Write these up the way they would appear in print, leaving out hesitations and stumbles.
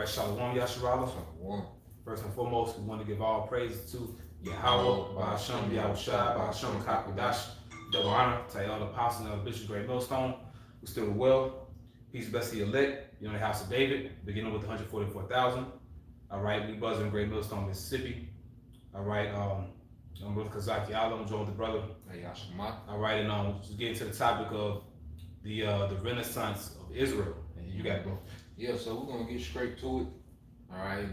Shalom Yasharala. Shalom. First and foremost, we want to give all praise to Yahweh, Ba'ashem, Yahushua, Ba'ashem, Kakwadash, double honor to all the apostles and the Bishop Great Millstone, who stood well. Peace and blessing the elect, you're in the house of David, beginning with 144,000. All right, we buzzing in Great Millstone, Mississippi. All right, I'm with Kazaki Alam, joined with the brother. Hey, Yashima. All right, and just getting to the topic of the Renaissance of Israel. You got it, bro. Yeah, so we're gonna get straight to it. All right,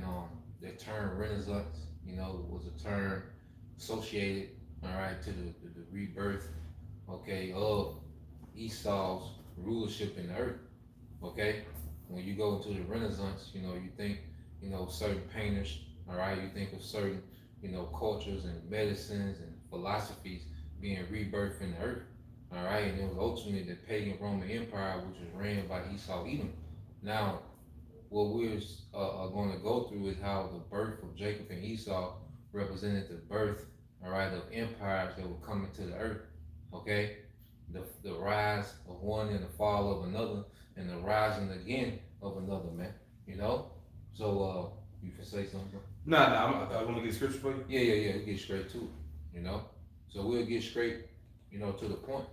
the term Renaissance, was a term associated, all right, to the rebirth, okay, of Esau's rulership in the earth. Okay, when you go into the Renaissance, you think, certain painters, all right, you think of certain, cultures and medicines and philosophies being rebirthed in the earth, all right, and it was ultimately the pagan Roman Empire, which was ran by Esau Edom. Now, what we're going to go through is how the birth of Jacob and Esau represented the birth, all right, of empires that were coming to the earth, okay, the rise of one and the fall of another, and the rising again of another, man. So you can say something, bro? Nah, I want to get scripture for you. Yeah. We'll get straight to it, So we'll get straight, to the point,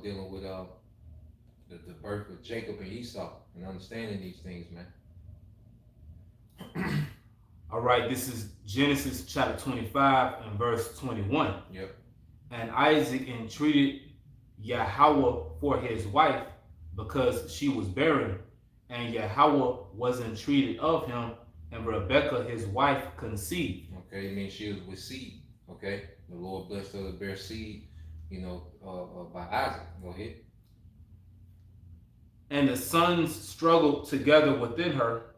dealing with the birth of Jacob and Esau and understanding these things, man. All right, this is Genesis chapter 25 and verse 21. Yep. And Isaac entreated Yahweh for his wife because she was barren, and Yahweh was entreated of him, and Rebekah his wife conceived. Okay, it means she was with seed. Okay, the Lord blessed her to bear seed, by Isaac. Go ahead. And the sons struggled together within her,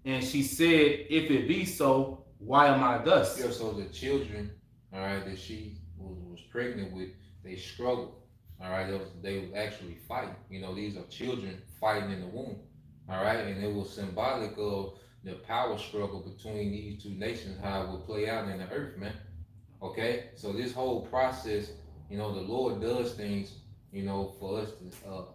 and she said, if it be so, why am I thus? Yeah, so the children, all right, that she was pregnant with, they struggled. All right, they was actually fighting. These are children fighting in the womb. All right, and it was symbolic of the power struggle between these two nations, how it will play out in the earth, man. Okay, so this whole process, the Lord does things, for us to,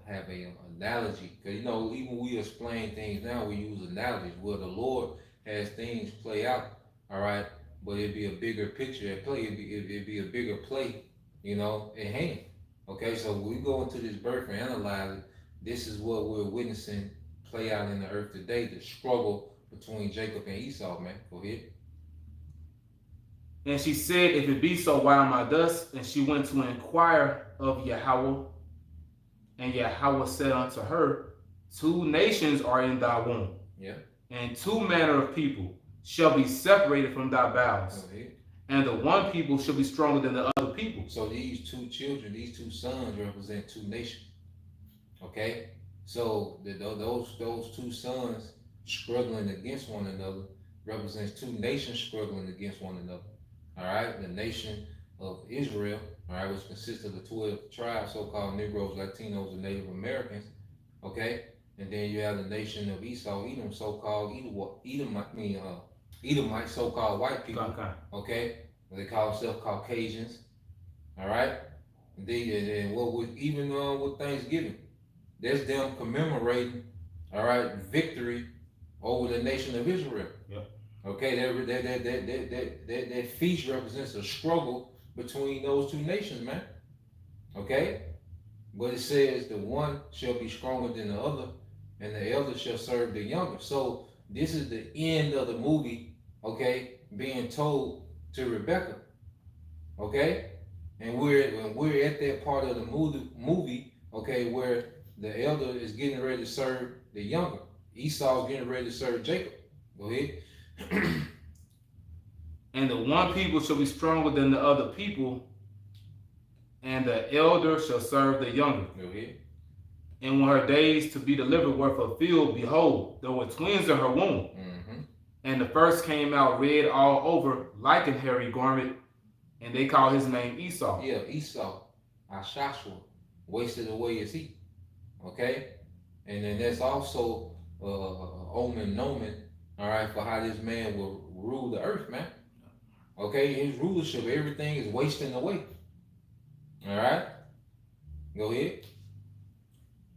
have a analogy. Because, even we explain things now, we use analogies. Well, the Lord has things play out, all right, but it'd be a bigger picture at play. It'd be a bigger play, at hand. Okay, so when we go into this birth and analyze it, this is what we're witnessing play out in the earth today, the struggle between Jacob and Esau, man. Go ahead. And she said, if it be so, why am I thus? And she went to inquire of Yahweh. And Yahweh said unto her, 2 nations are in thy womb. Yeah. And 2 manner of people shall be separated from thy bowels. And the one people shall be stronger than the other people. So these 2 children, these 2 sons represent 2 nations. Okay? So those 2 sons struggling against one another represents 2 nations struggling against one another. All right? The nation of Israel, all right, which consists of the 12 tribes, so-called Negroes, Latinos, and Native Americans. Okay? And then you have the nation of Esau, Edom, so-called Edomite, so-called white people. Okay? They call themselves Caucasians. All right? And then what with even with Thanksgiving, there's them commemorating, all right, victory over the nation of Israel. Yep. Okay, that feast represents a struggle between those 2 nations, man. Okay? But it says the one shall be stronger than the other, and the elder shall serve the younger. So this is the end of the movie, okay, being told to Rebekah. Okay? And we're at that part of the movie, okay, where the elder is getting ready to serve the younger. Esau's getting ready to serve Jacob. Go ahead. And the one people shall be stronger than the other people, and the elder shall serve the younger. Go ahead. And when her days to be delivered were fulfilled, behold, there were twins in her womb. Mm-hmm. And the first came out red all over, like an hairy garment, and they call his name Esau. Yeah, Esau, Ashashua, wasted away his heat. Okay? And then that's also omen, nomen, all right, for how this man will rule the earth, man. Okay, his rulership, everything is wasting away. All right? Go ahead.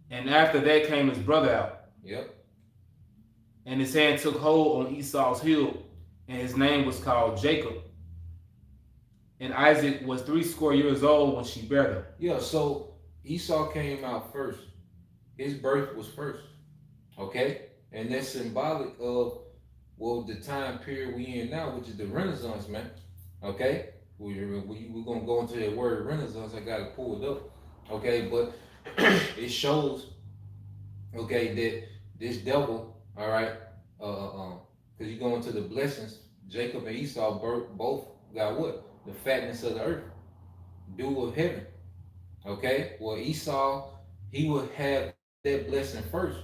And after that came his brother out, Yep. And his hand took hold on Esau's heel, and his name was called Jacob. And Isaac was 80 years old when she bare them. Yeah, so Esau came out first. His birth was first. Okay? And that's symbolic of, well, the time period we in now, which is the Renaissance, man. Okay? We're going to go into that word Renaissance. I got to pull it up. Okay? But it shows, okay, that this devil, all right, because you go into the blessings, Jacob and Esau both got what? The fatness of the earth, dew of heaven. Okay? Well, Esau, he would have that blessing first.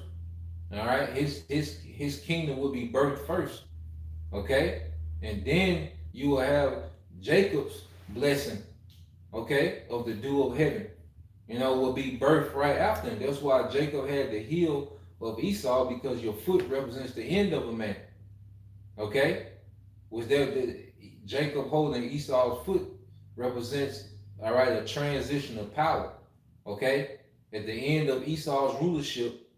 All right? His kingdom will be birthed first. Okay? And then you will have Jacob's blessing, okay, of the dew of heaven. You know, will be birthed right after him. That's why Jacob had the heel of Esau, because your foot represents the end of a man. Okay? Was there Jacob holding Esau's foot represents, all right, a transition of power. Okay? At the end of Esau's rulership,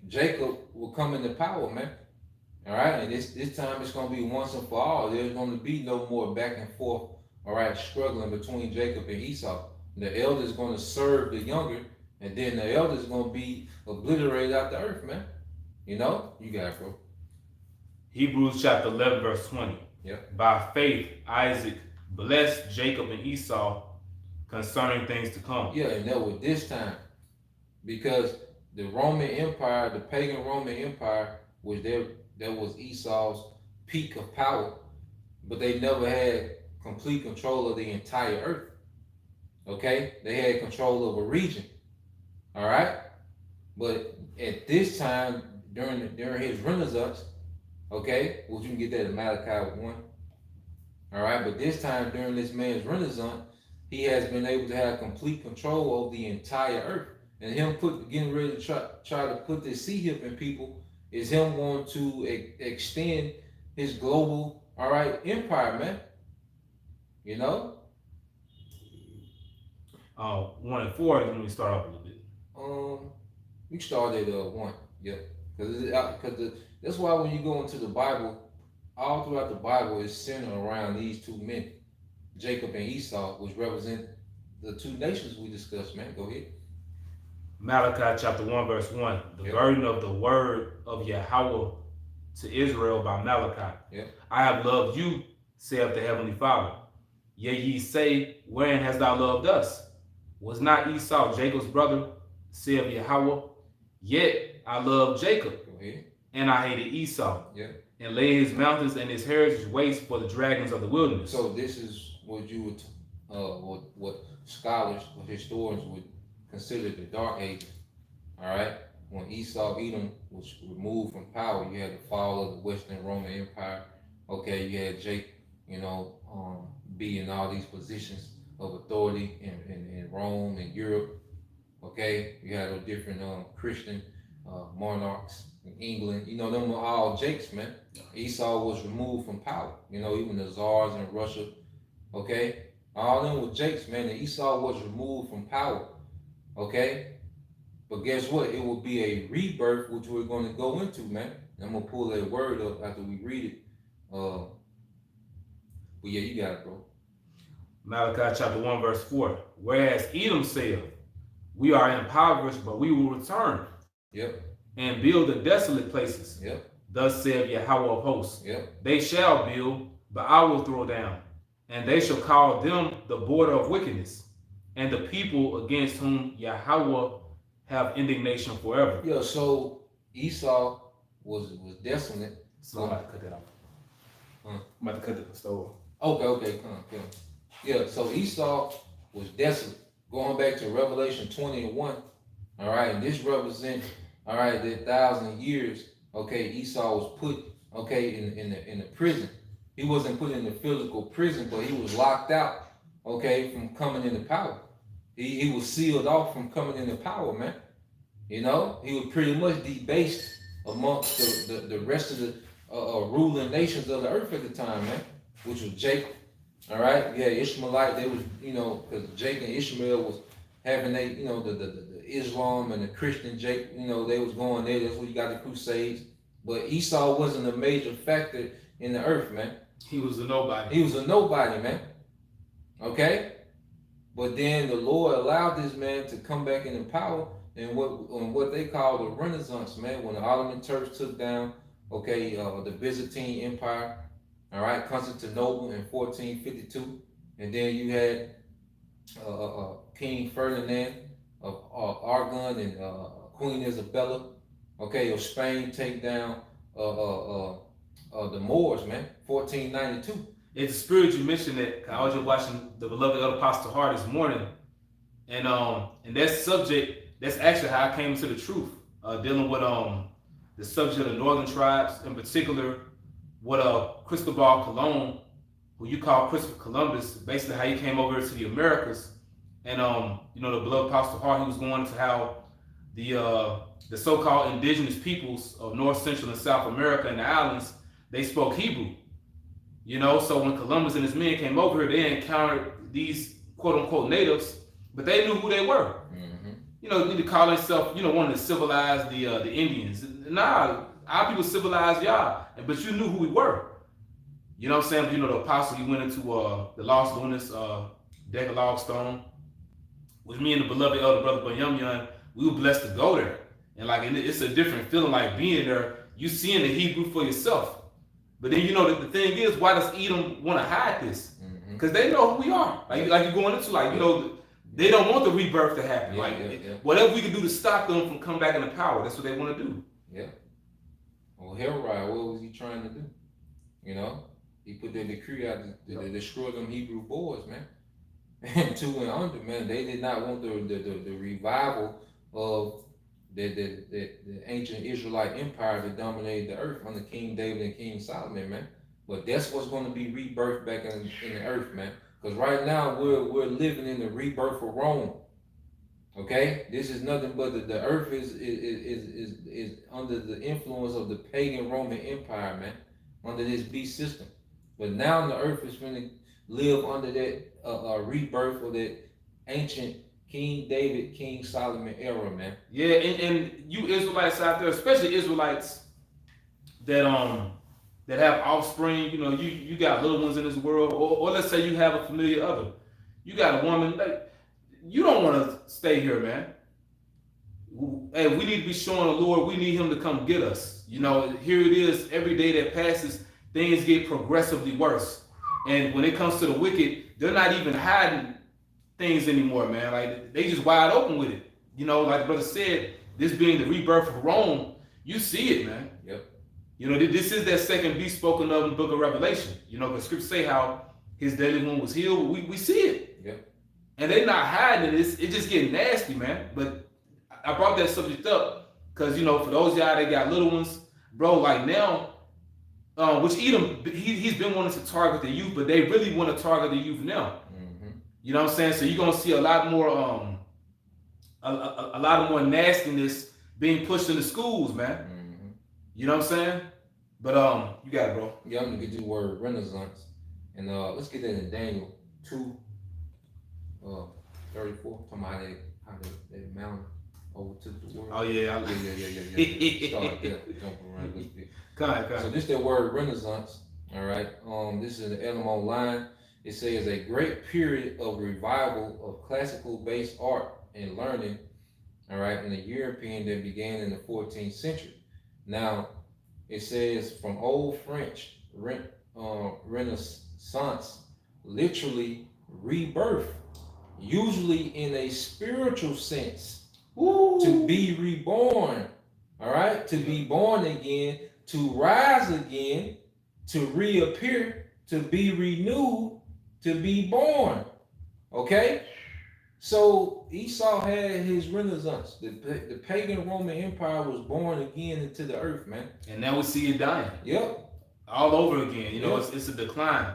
Jacob will come into power, man. All right? And this time it's going to be once and for all. There's going to be no more back and forth, all right, struggling between Jacob and Esau. The elder is going to serve the younger, and then the elder is going to be obliterated out the earth, man. You know? You got it, bro. Hebrews chapter 11, verse 20. Yep. By faith, Isaac blessed Jacob and Esau concerning things to come. Yeah, and that was this time. Because the Roman Empire, the pagan Roman Empire, was there. That was Esau's peak of power. But they never had complete control of the entire earth. Okay? They had control of a region. All right? But at this time, during his Renaissance, okay, well, you can get that in Malachi 1. All right? But this time, during this man's Renaissance, he has been able to have complete control over the entire earth. And him getting ready to try to put this sea hip in people is him going to extend his global, all right, empire, man. You know? 1 and 4 is when we start off a little bit. We started at 1, yeah. Because that's why when you go into the Bible, all throughout the Bible is centered around these two men, Jacob and Esau, which represent the two nations we discussed, man. Go ahead. Malachi chapter 1, verse 1. The burden of the word of Yahweh to Israel by Malachi. Yep. I have loved you, saith the heavenly Father. Yea, ye say, wherein hast thou loved us? Was not Esau Jacob's brother, saith Yahweh? Yet I loved Jacob, and I hated Esau, and laid his mountains and his heritage waste for the dragons of the wilderness. So this is what you would, what scholars or historians would consider the Dark Ages. All right, when Edom was removed from power, you had the fall of the Western Roman Empire. Okay, you had Jacob, you know, be in all these positions of authority in Rome and Europe. Okay, you had a different Christian monarchs in England. You know, them were all Jakes, man. Esau was removed from power. You know, even the czars in Russia. Okay, all them were Jakes, man. And Esau was removed from power. Okay, but guess what? It will be a rebirth, which we're going to go into, man. I'm gonna pull that word up after we read it. But yeah, you got it, bro. Malachi chapter 1, verse 4. Whereas Edom said, we are impoverished, but we will return. Yep. And build the desolate places. Yep. Thus saith Yahweh of hosts. Yep. They shall build, but I will throw down. And they shall call them the border of wickedness, and the people against whom Yahweh have indignation forever. Yeah, so Esau was desolate. So I'm about to cut that off. I'm about to cut the stove. Okay, come. Yeah, so Esau was desolate. Going back to Revelation 20 and 1. All right, and this represents, all right, the 1,000 years. Okay, Esau was put, okay, in the prison. He wasn't put in the physical prison, but he was locked out, okay, from coming into power. He was sealed off from coming into power, man. You know, he was pretty much debased amongst the rest of the ruling nations of the earth at the time, man, which was Jacob. All right, yeah, Ishmaelite. They was, you know, because Jacob and Ishmael was having they, the Islam and the Christian, they was going there. That's where you got the Crusades. But Esau wasn't a major factor in the earth, man. He was a nobody. He was a nobody, man. Okay? But then the Lord allowed this man to come back in power in what they call the Renaissance, man, when the Ottoman Turks took down, the Byzantine Empire, all right, Constantinople in 1452. And then you had King Ferdinand of Aragon and Queen Isabella, of Spain, take down the Moors, man, 1492. It's the spirit you mentioned that I was just watching the beloved Elder Apostle Hart this morning, and that subject, that's actually how I came to the truth, dealing with the subject of the northern tribes, in particular, what Cristobal Colon, who you call Christopher Columbus, basically how he came over to the Americas, and the beloved Apostle Hart, he was going into how the so-called indigenous peoples of North, Central, and South America and the islands, they spoke Hebrew. So when Columbus and his men came over here, they encountered these quote-unquote natives, but they knew who they were. Mm-hmm. They call themselves, wanting to civilize the Indians. Nah, our people civilized y'all, but you knew who we were. You know what I'm saying? The apostle, he went into the Los Lunas Decalogue Stone, with me and the beloved elder brother Banyamyan, we were blessed to go there. And it's a different feeling, like being there, you seeing the Hebrew for yourself. But then the thing is, why does Edom want to hide this? Because they know who we are. Like you're going into, they don't want the rebirth to happen. Whatever we can do to stop them from coming back into power, that's what they want to do. Yeah. Well, Herod, what was he trying to do? He put that decree out to destroy them Hebrew boys, man. And 2 and under, man, they did not want the revival of the ancient Israelite empire that dominated the earth under King David and King Solomon, man. But that's what's going to be rebirthed back in the earth, man. Because right now we're living in the rebirth of Rome. Okay, this is nothing but the earth is under the influence of the pagan Roman Empire, man, under this beast system. But now the earth is going to live under that rebirth of that ancient King David, King Solomon era, man. Yeah, and you Israelites out there, especially Israelites that have offspring, you got little ones in this world, or let's say you have a familiar other. You got a woman, you don't want to stay here, man. Hey, we need to be showing the Lord, we need him to come get us. Here it is, every day that passes, things get progressively worse. And when it comes to the wicked, they're not even hiding things anymore, man. Like, they just wide open with it. Like the brother said, this being the rebirth of Rome, you see it, man. Yep. This is that second beast spoken of in the book of Revelation. The scriptures say how his deadly wound was healed. We see it. Yep. And they're not hiding it. It's just getting nasty, man. But I brought that subject up because, for those y'all that got little ones, bro, like now, which Edom, he's been wanting to target the youth, but they really want to target the youth now. Mm-hmm. You know what I'm saying? So you're going to see a lot more, a lot more nastiness being pushed into schools, man. Mm-hmm. You know what I'm saying? But you got it, bro. Yeah, I'm going to get you the word Renaissance. And let's get that in Daniel 2. 34, talking about how they mountain overtook the world. Oh yeah. Start there, jump around a little bit. Come on. So this that word Renaissance, all right. This is an element online. It says a great period of revival of classical based art and learning, all right, in the European that began in the 14th century. Now, it says from Old French Renaissance, literally rebirth. Usually in a spiritual sense. Ooh. To be reborn, all right, to be born again, to rise again, to reappear, to be renewed, to be born. Okay, so Esau had his Renaissance. The pagan Roman Empire was born again into the earth, man. And now we see it dying. Yep, all over again. It's a decline.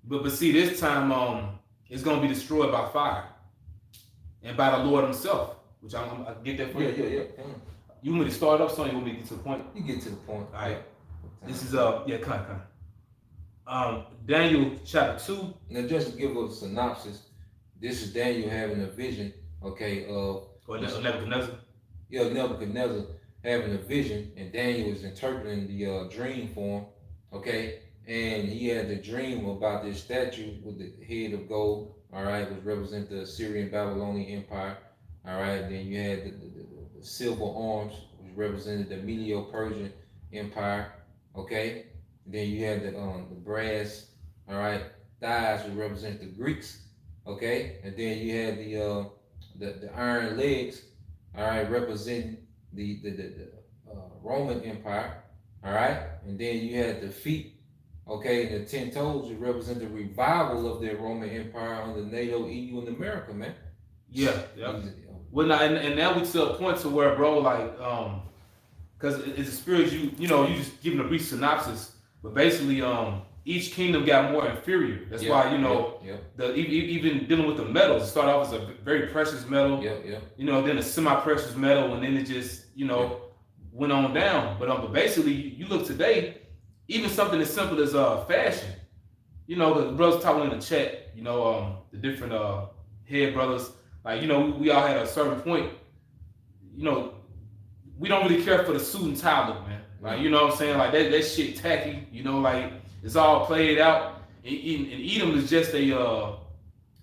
But see, this time it's going to be destroyed by fire and by the Lord himself, which I get that for you. Yeah. You want me to start up, so you want me to get to the point? You get to the point. All right. This is come on. Daniel chapter 2. Now, just to give a synopsis, this is Daniel having a vision okay, Or Nebuchadnezzar. Nebuchadnezzar having a vision, and Daniel was interpreting the dream for him, okay, and he had the dream about this statue with the head of gold, all right, which represent the Assyrian Babylonian Empire, all right. Then you had the silver arms, which represented the Medo-Persian Empire, okay. Then you had the brass, all right, thighs, which represent the Greeks, okay, and then you had the iron legs, all right, representing the Roman Empire, all right, and then you had the feet, okay, and the 10 toes, which represent the revival of the Roman Empire under NATO, EU, and America, man. Yeah, yeah. Well, now, and now we to a point to where, bro, like, because it's a spirit, you know, you just giving a brief synopsis, but basically, each kingdom got more inferior. That's why, you know, even dealing with the metals, it started off as a very precious metal, you know, then a semi-precious metal, and then it just, you know, went on down. But basically, you look today, even something as simple as fashion, you know, the brothers talking in the chat, you know, the different head brothers, like, you know, we all had a certain point, you know, we don't really care for the suit and tie look, man. Like, you know what I'm saying? Like, that shit tacky, you know, like, it's all played out. And Edom is just a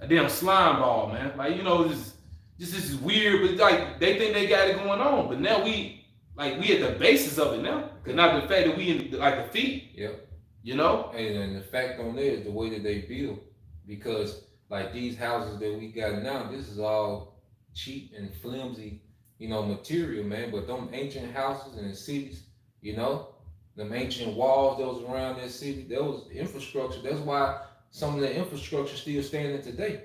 damn slime ball, man. Like, you know, this is weird, but like, they think they got it going on. But now we at the basis of it now. Cause not the fact that we in like the feet. You know? And the fact on there is the way that they build. Because like these houses that we got now, this is all cheap and flimsy, you know, material, man. But them ancient houses in the cities, you know, them ancient walls that was around that city, that was infrastructure. That's why some of the infrastructure still standing today.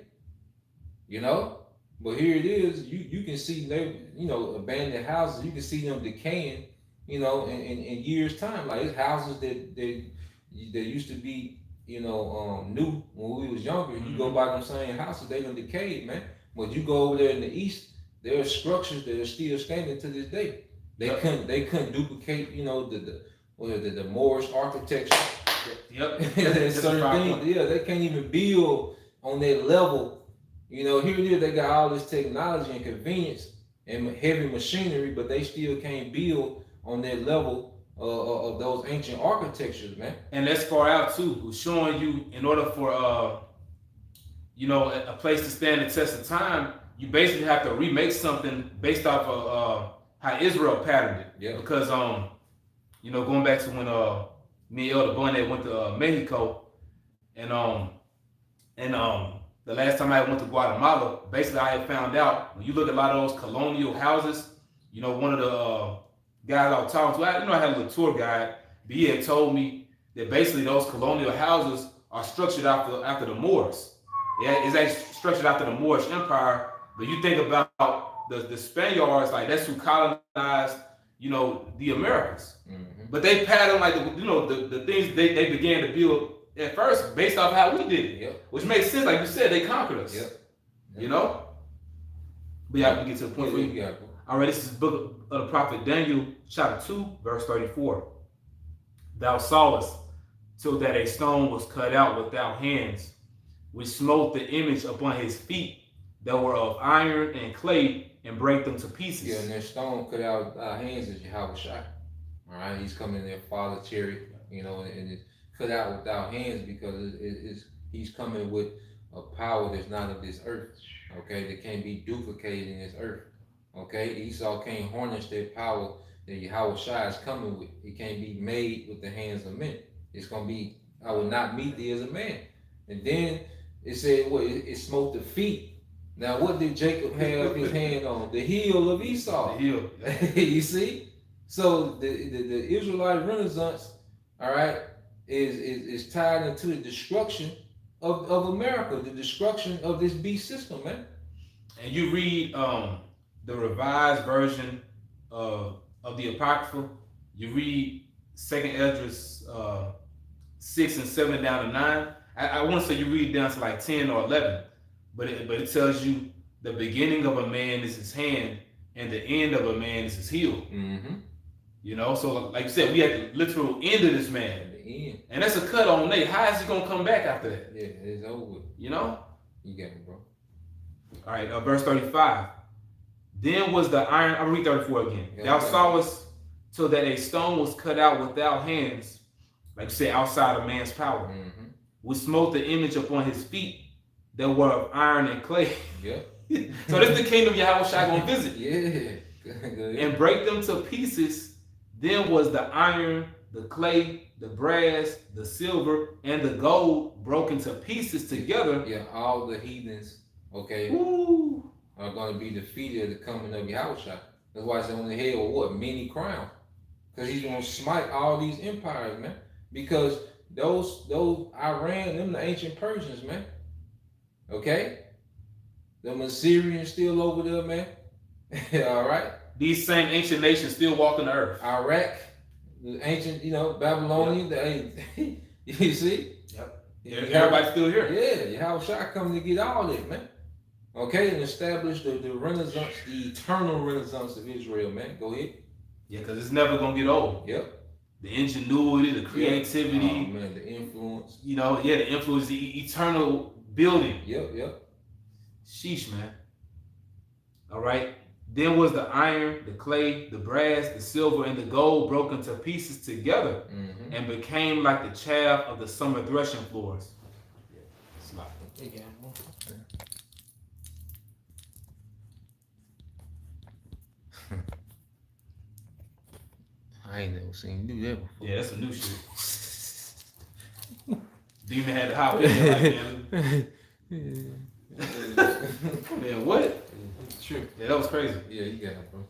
You know? But here it is, you can see they, you know, abandoned houses, you can see them decaying, you know, in years' time. Like it's houses that used to be, you know, new when we was younger. You go by them same houses, they done decayed, man. But you go over there in the east, there are structures that are still standing to this day. They couldn't duplicate, you know, the Moorish architecture. Certain things, they can't even build on that level. You know, here it is, they got all this technology and convenience and heavy machinery, but they still can't build on that level of those ancient architectures, man. And that's far out too. We're showing you in order for you know, a place to stand the test of time, you basically have to remake something based off of how Israel patterned it. Yeah. Because you know, going back to when me and Elder Bonnet went to Mexico, and the last time I went to Guatemala, basically I had found out when you look at a lot of those colonial houses, you know, one of the guys I was talking to, I had a little tour guide, but he had told me that basically those colonial houses are structured after the Moors. Yeah, it's actually structured after the Moorish Empire. But you think about the Spaniards, like that's who colonized, you know, the Americas. But they patterned like the things they began to build at first based off how we did it, which makes sense. Like you said, they conquered us. You know. But yeah, we get to the point where you got. All right, this is the book of the prophet Daniel, chapter 2, verse 34. Thou sawest till that a stone was cut out without hands, which smote the image upon his feet that were of iron and clay, and break them to pieces. Yeah, and that stone cut out our hands is Yahweh Shai. All right, he's coming in there, Father Cherry, you know, and it's cut out without hands because he's coming with a power that's not of this earth. Okay, that can't be duplicated in this earth. Okay, Esau can't harness that power that Yahweh Shai is coming with. It can't be made with the hands of men. It's gonna be, I will not meet thee as a man. And then it said, well, it smote the feet. Now, what did Jacob have his hand on? The heel of Esau. The heel. You see? So the Israelite Renaissance, all right, is tied into the destruction of America, the destruction of this beast system, man. And you read the revised version of the Apocrypha, you read 2nd Esdras 6 and 7 down to 9. I want to say you read down to like 10 or 11, but it tells you the beginning of a man is his hand and the end of a man is his heel. You know, so like you said, we had the literal end of this man. The end. And that's a cut on Nate. How is he gonna come back after that? Yeah, it's over. You know? You got it, bro. All right, verse 35. Then was the iron, I'll read 34 again. Yeah, Thou okay. sawest so that a stone was cut out without hands, like you said, outside of man's power, Mm-hmm. which smote the image upon his feet that were of iron and clay. Yeah. So this is the kingdom Yahweh Shai gonna visit. Yeah. Good. And break them to pieces. Then was the iron, the clay, the brass, the silver, and the gold broken to pieces together. Yeah, all the heathens, okay, Woo. are going to be defeated at the coming of Yahushua. That's why it's on the head with what? Many crowns. Because he's going to smite all these empires, man. Because those Iran, them the ancient Persians, man. Okay? Them Assyrians still over there, man. All right? These same ancient nations still walking the earth. Iraq, the ancient, Babylonian, you see? Yep. Yeah, Everybody's still here. Yeah, Yahushua coming to get all that, man. Okay, and establish the renaissance, the eternal renaissance of Israel, man. Go ahead. Yeah, because it's never gonna get old. Yep. The ingenuity, the creativity, Oh, man, the influence. the influence, the eternal building. Yep. Sheesh, man. All right. Then was the iron, the clay, the brass, the silver, and the gold broken to pieces together Mm-hmm. and became like the chaff of the summer threshing floors. Yeah, it's like, I ain't never seen you do that before. yeah, that's a new shit. Demon had to hop in there like, man, what? Sure. Yeah, that was crazy. Yeah, you got it, bro.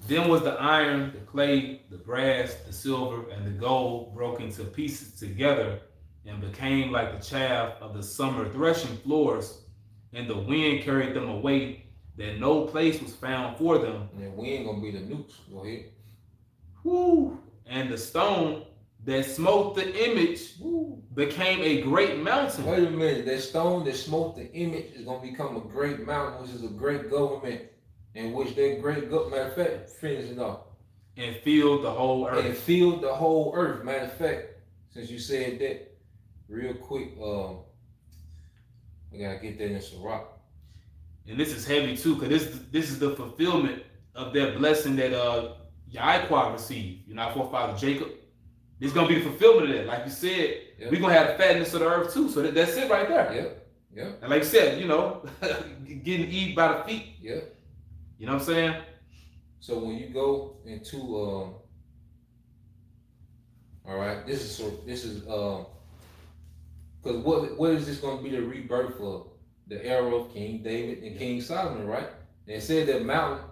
Then was the iron, the clay, the brass, the silver, and the gold broken to pieces together and became like the chaff of the summer threshing floors, and the wind carried them away, that no place was found for them. And we ain't gonna be the nukes. Go ahead. Woo! And the stone that smote the image became a great mountain. Wait a minute. That stone that smoked the image is gonna become a great mountain, which is a great government, in which that great matter of fact, finish it off. And filled the whole earth. And filled the whole earth. Matter of fact, since you said that, real quick, I gotta get that in Sirach. And this is heavy too, because this is the fulfillment of that blessing that Yaakov received. You know, our forefather Jacob. This is gonna be the fulfillment of that. Like you said, Yep. we're gonna have the fatness of the earth too. So that's it right there. Yep. And like you said, getting Eve by the feet. Yep. You know what I'm saying? So when you go into all right, this is because what is this going to be the rebirth of? The era of King David and King Solomon, right? And it said that mountain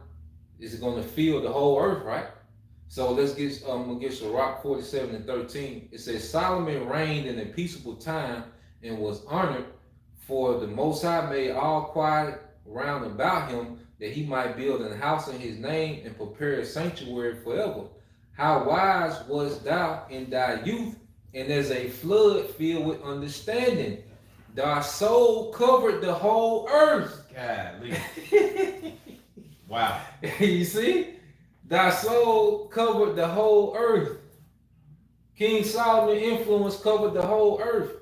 is going to fill the whole earth, right? So let's get we'll get Sirach 47:13. It says Solomon reigned in a peaceable time and was honored, for the Most High made all quiet round about him, that he might build an house in his name and prepare a sanctuary forever. How wise wast thou in thy youth, and as a flood filled with understanding. Thy soul covered the whole earth. Golly. Wow. You see? Thy soul covered the whole earth. King Solomon influence covered the whole earth.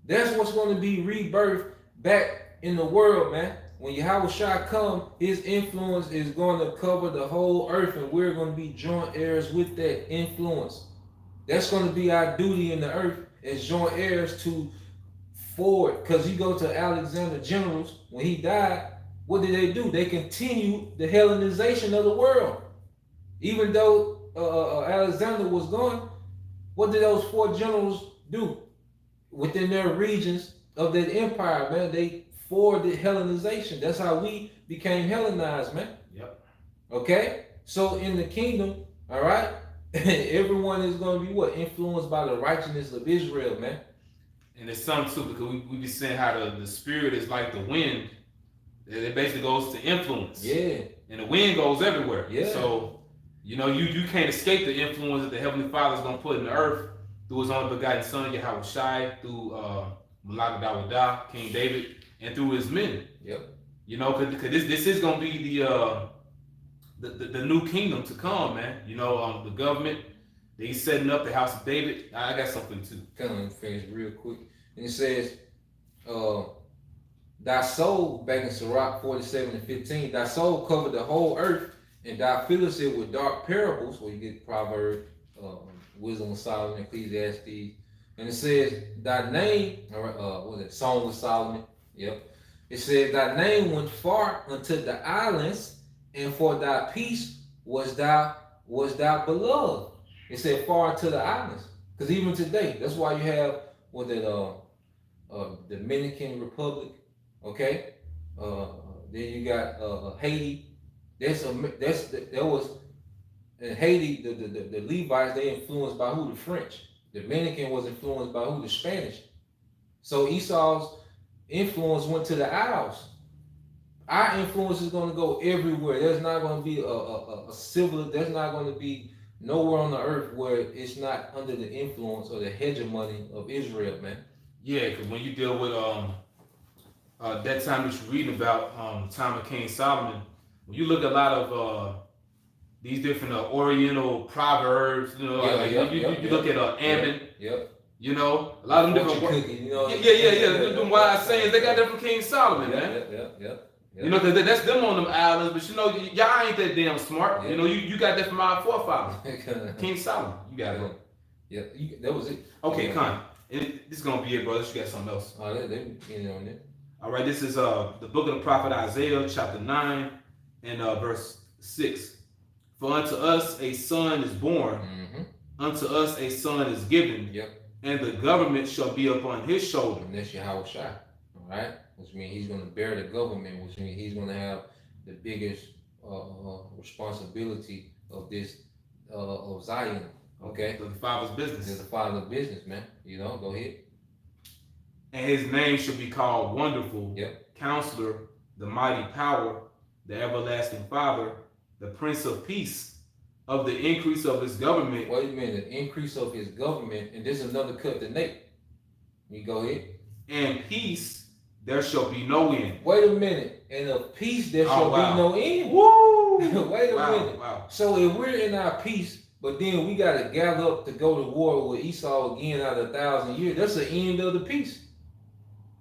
That's what's going to be rebirthed back in the world, man. When Yahushua come, his influence is going to cover the whole earth, and we're going to be joint heirs with that influence. That's going to be our duty in the earth as joint heirs to forward. Because you go to Alexander Generals, when he died, what did they do? They continued the Hellenization of the world. Even though Alexander was gone, what did those 4 generals do within their regions of that empire, man? They forwarded Hellenization. That's how we became Hellenized, man. Yep. Okay? So in the kingdom, all right, everyone is going to be what? Influenced by the righteousness of Israel, man. And it's something too, because we be saying how the spirit is like the wind. It basically goes to influence. Yeah. And the wind goes everywhere. Yeah. So, you can't escape the influence that the Heavenly Father is going to put in the earth through his only begotten Son, Yahweh Shai, through Malak Dawadah, King David, and through his men. Yep. Because this is going to be the new kingdom to come, man. The government, he's setting up the house of David. I got something too. Kind of finish real quick. And it says, thy soul, back in Sirach 47:15, thy soul covered the whole earth, and thou fillest it with dark parables, where you get Proverbs, Wisdom of Solomon, Ecclesiastes, and it says, thy name, what was it, Song of Solomon, yep. It says, thy name went far unto the islands, and for thy peace was thou beloved. It said far to the islands. Because even today, that's why you have what Dominican Republic, okay? Then you got Haiti. There was in Haiti, the Levites, they influenced by who? The French. Dominican was influenced by who? The Spanish. So Esau's influence went to the Isles. Our influence is going to go everywhere. There's not going to be a civil, there's not going to be nowhere on the earth where it's not under the influence or the hegemony of Israel, man. Yeah, because when you deal with that time that you're reading about, time of King Solomon, when you look at a lot of these different Oriental proverbs, you know, you look at Ammon, you know, a lot of them different cooking, you know, them wise sayings, they got that from King Solomon, man. You know, that's them on them islands, but you know, y'all ain't that damn smart. Yeah. You know, you got that from our forefathers. King Solomon, you got it. Yeah, that was it. Okay, Con. This is gonna be it, brother. You got something else. Oh, they you on there. All right, this is the book of the prophet Isaiah, chapter 9, and verse 6. For unto us a son is born, unto us a son is given, and the government shall be upon his shoulder. And that's Yahweh Shai, all right? Which means he's going to bear the government, which means he's going to have the biggest responsibility of this, of Zion, okay? The father's business. It's the father's business, man. You know, go ahead. And his name shall be called Wonderful, Counselor, the Mighty Power, the Everlasting Father, the Prince of Peace. Of the increase of his government. Wait a minute, the increase of his government, and this is another cut to Nate. You go ahead. And peace there shall be no end. Wait a minute, and of peace there shall be no end. Woo! Wait a minute. Wow. So if we're in our peace, but then we got to gather up to go to war with Esau again out of 1,000 years, that's the end of the peace.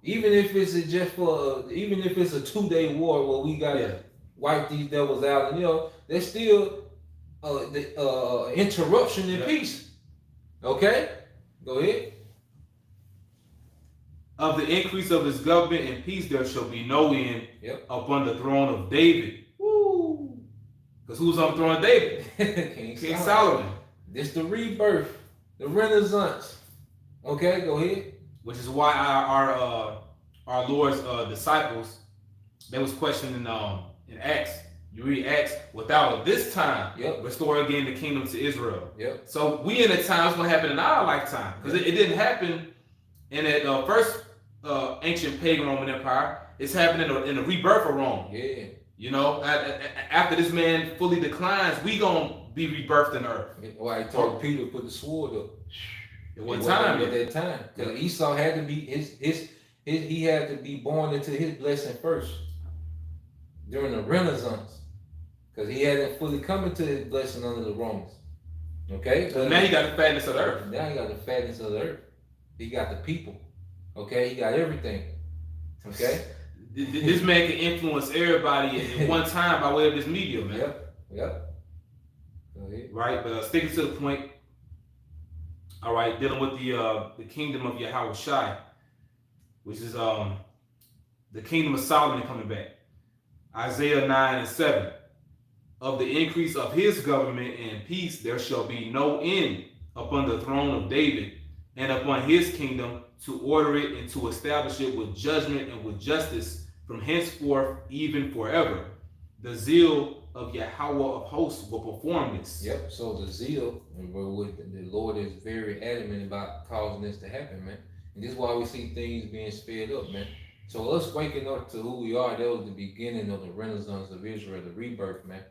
Even if it's just for, even if it's a 2-day war where we got to wipe these devils out, and you know, there's still the interruption in peace. Okay? Go ahead. Of the increase of his government and peace there shall be no end upon the throne of David. Woo! Because who's on the throne of David? King Solomon. This the rebirth, the renaissance. Okay, go ahead. Which is why our Lord's disciples, they was questioning in Acts. You read Acts, without this time, restore again the kingdom to Israel. So we in a time, it's going to happen in our lifetime. Because it didn't happen in that first ancient pagan Roman Empire. It's happening in the rebirth of Rome. You know, after this man fully declines, we going to be rebirthed in the earth. Why he told Peter to put the sword up. At what time? At that time. Because Esau had to be, he had to be born into his blessing first. During the Renaissance. Because he hadn't fully come into his blessing under the Romans. Okay? So now he got the fatness of the earth. Now he got the fatness of the earth. He got the people. Okay? He got everything. Okay? This man can influence everybody at one time by way of this media, man. Go ahead. Right? But sticking to the point, all right, dealing with the kingdom of Yahweh Shai, which is the kingdom of Solomon coming back. Isaiah 9 and 7. Of the increase of his government and peace there shall be no end upon the throne of David and upon his kingdom, to order it and to establish it with judgment and with justice from henceforth even forever. The zeal of Yahweh of hosts will perform this. So the zeal, the Lord is very adamant about causing this to happen, man. And this is why we see things being sped up, man. So us waking up to who we are, that was the beginning of the Renaissance of Israel, the rebirth, man.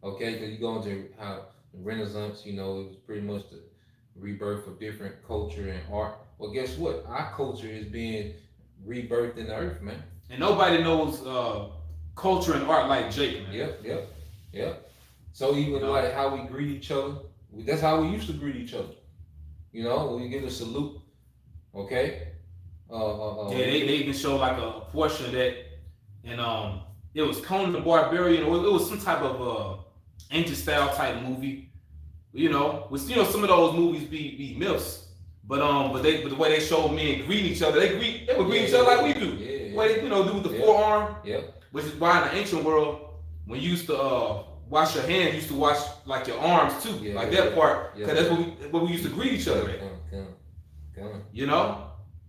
Okay, because you go into how the Renaissance, you know, it was pretty much the rebirth of different culture and art. Well, guess what? Our culture is being rebirthed in the earth, man. And nobody knows culture and art like Jake, man. Yep. So even like how we greet each other, that's how we used to greet each other. You know, when you give a salute, okay? Yeah, they even showed like a portion of that, and it was Conan the Barbarian, or it was some type of ancient style type movie. Which some of those movies be myths, but the way they showed men greeting each other, they would greet each other like we do. Yeah. The way they do with the forearm. Yep. Which is why in the ancient world, when you used to wash your hands, you used to wash like your arms too, like that part, because that's what we used to greet each other at.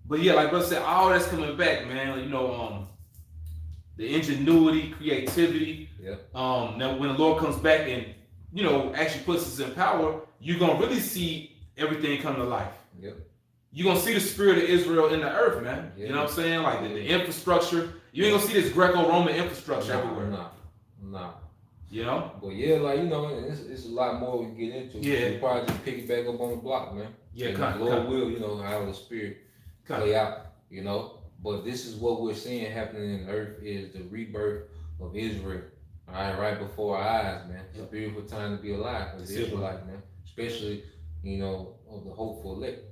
But yeah, like brother said, all that's coming back, man. The ingenuity, creativity. Yep. Now when the Lord comes back and actually puts us in power, you're gonna really see everything come to life. Yep. You're gonna see the spirit of Israel in the earth, man. Yeah. You know what I'm saying? Like the infrastructure. You ain't gonna see this Greco-Roman infrastructure everywhere. Nah. But yeah, like it's a lot more we can get into. Yeah. We'll probably just pick it back up on the block, man. Yeah, and Lord will, how the spirit play out, But this is what we're seeing happening in the earth is the rebirth of Israel. All right before our eyes, man. It's a beautiful time to be alive as an Israelite, man. Especially, of the hopeful elect,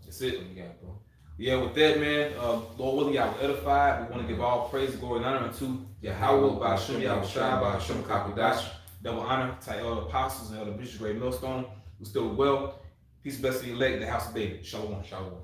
That's it. What you got, bro? Yeah, with that, man, Lord willing, I will edify. We want to give all praise, glory, and honor unto Yahweh, Ba'ashem Yahushua, Ba'ashem Kakudash. Double honor to all the apostles and all the bishops, great millstone, who still well. Peace, blessed, elect, the house of David. Shalom. Shalom.